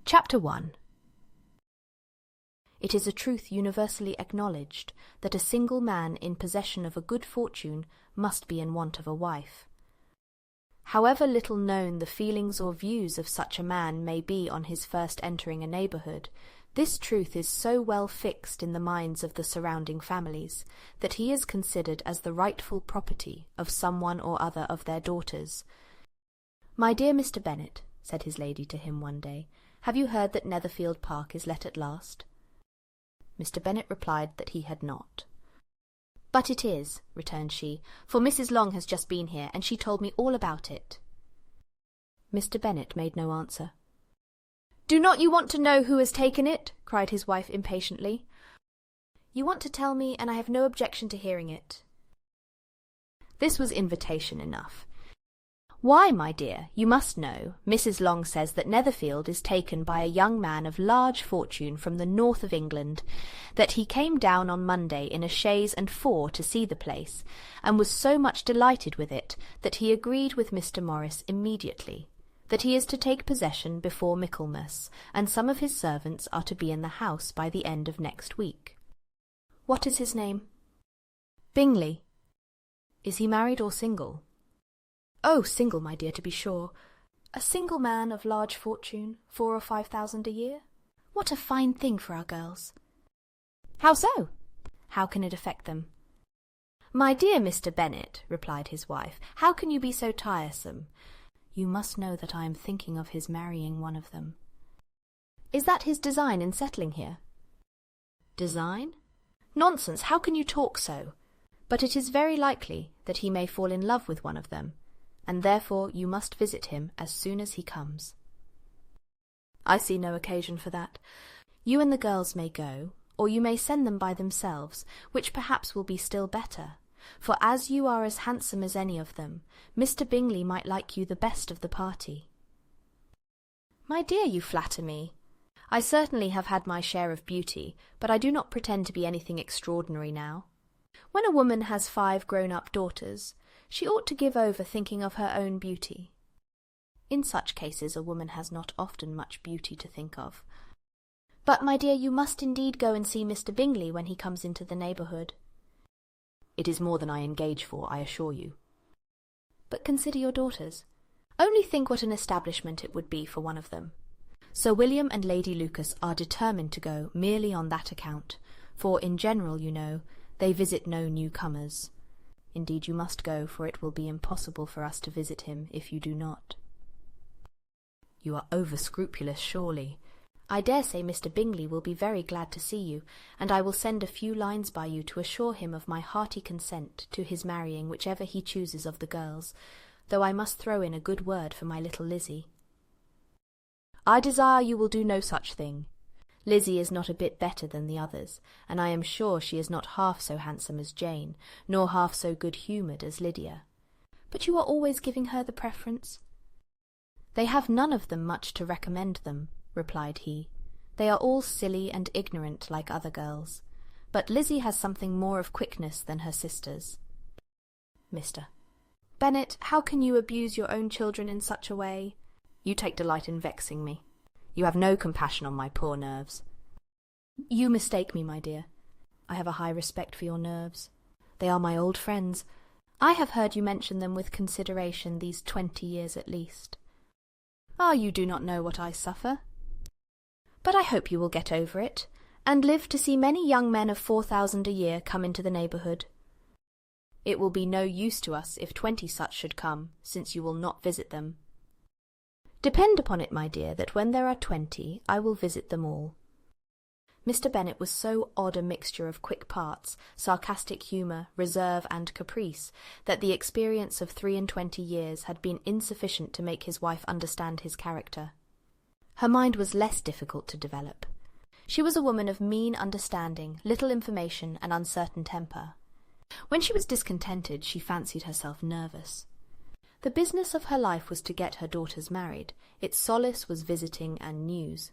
Chapter 1. It is a truth universally acknowledged that a single man in possession of a good fortune must be in want of a wife. However little known the feelings or views of such a man may be on his first entering a neighbourhood, this truth is so well fixed in the minds of the surrounding families that he is considered as the rightful property of some one or other of their daughters. "My dear Mr. Bennet," said his lady to him one day, "have you heard that Netherfield Park is let at last?" Mr. Bennet replied that he had not. "But it is," returned she, "for Mrs. Long has just been here, and she told me all about it." Mr. Bennet made no answer. "Do not you want to know who has taken it?" cried his wife impatiently. "You want to tell me, and I have no objection to hearing it." This was invitation enough. "Why, my dear, you must know, Mrs. Long says that Netherfield is taken by a young man of large fortune from the north of England, that he came down on Monday in a chaise and four to see the place, and was so much delighted with it that he agreed with Mr. Morris immediately, that he is to take possession before Michaelmas, and some of his servants are to be in the house by the end of next week." "What is his name?" "Bingley." "Is he married or single?" "Oh, single, my dear, to be sure. A single man of large fortune, 4,000 or 5,000 a year. What a fine thing for our girls!" "How so?" "How can it affect them?" "My dear Mr. Bennet," replied his wife, "how can you be so tiresome? You must know that I am thinking of his marrying one of them." "Is that his design in settling here?" "Design? Nonsense! How can you talk so? But it is very likely that he may fall in love with one of them, and therefore you must visit him as soon as he comes." "I see no occasion for that. You and the girls may go, or you may send them by themselves, which perhaps will be still better, for as you are as handsome as any of them, Mr. Bingley might like you the best of the party." "My dear, you flatter me. I certainly have had my share of beauty, but I do not pretend to be anything extraordinary now. When a woman has 5 grown-up daughters, she ought to give over thinking of her own beauty. In such cases a woman has not often much beauty to think of. But, my dear, you must indeed go and see Mr. Bingley when he comes into the neighbourhood." "It is more than I engage for, I assure you." "But consider your daughters. Only think what an establishment it would be for one of them. Sir William and Lady Lucas are determined to go merely on that account, for in general, you know, they visit no newcomers. Indeed, you must go, for it will be impossible for us to visit him if you do not." "You are over-scrupulous, surely." "I dare say Mr. Bingley will be very glad to see you, and I will send a few lines by you to assure him of my hearty consent to his marrying whichever he chooses of the girls, though I must throw in a good word for my little Lizzie." "I desire you will do no such thing. Lizzie is not a bit better than the others, and I am sure she is not half so handsome as Jane, nor half so good-humoured as Lydia." "But you are always giving her the preference." "They have none of them much to recommend them," replied he. "They are all silly and ignorant like other girls, but Lizzie has something more of quickness than her sisters." "Mr. Bennet, how can you abuse your own children in such a way?" "You take delight in vexing me. You have no compassion on my poor nerves." "You mistake me, my dear. I have a high respect for your nerves. They are my old friends. I have heard you mention them with consideration these 20 years at least." "Ah, you do not know what I suffer." "But I hope you will get over it, and live to see many young men of 4,000 a year come into the neighbourhood." "It will be no use to us if 20 such should come, since you will not visit them." "Depend upon it, my dear, that when there are 20, I will visit them all." Mr. Bennet was so odd a mixture of quick parts, sarcastic humour, reserve, and caprice, that the experience of 23 years had been insufficient to make his wife understand his character. Her mind was less difficult to develop. She was a woman of mean understanding, little information, and uncertain temper. When she was discontented, she fancied herself nervous. The business of her life was to get her daughters married. Its solace was visiting and news.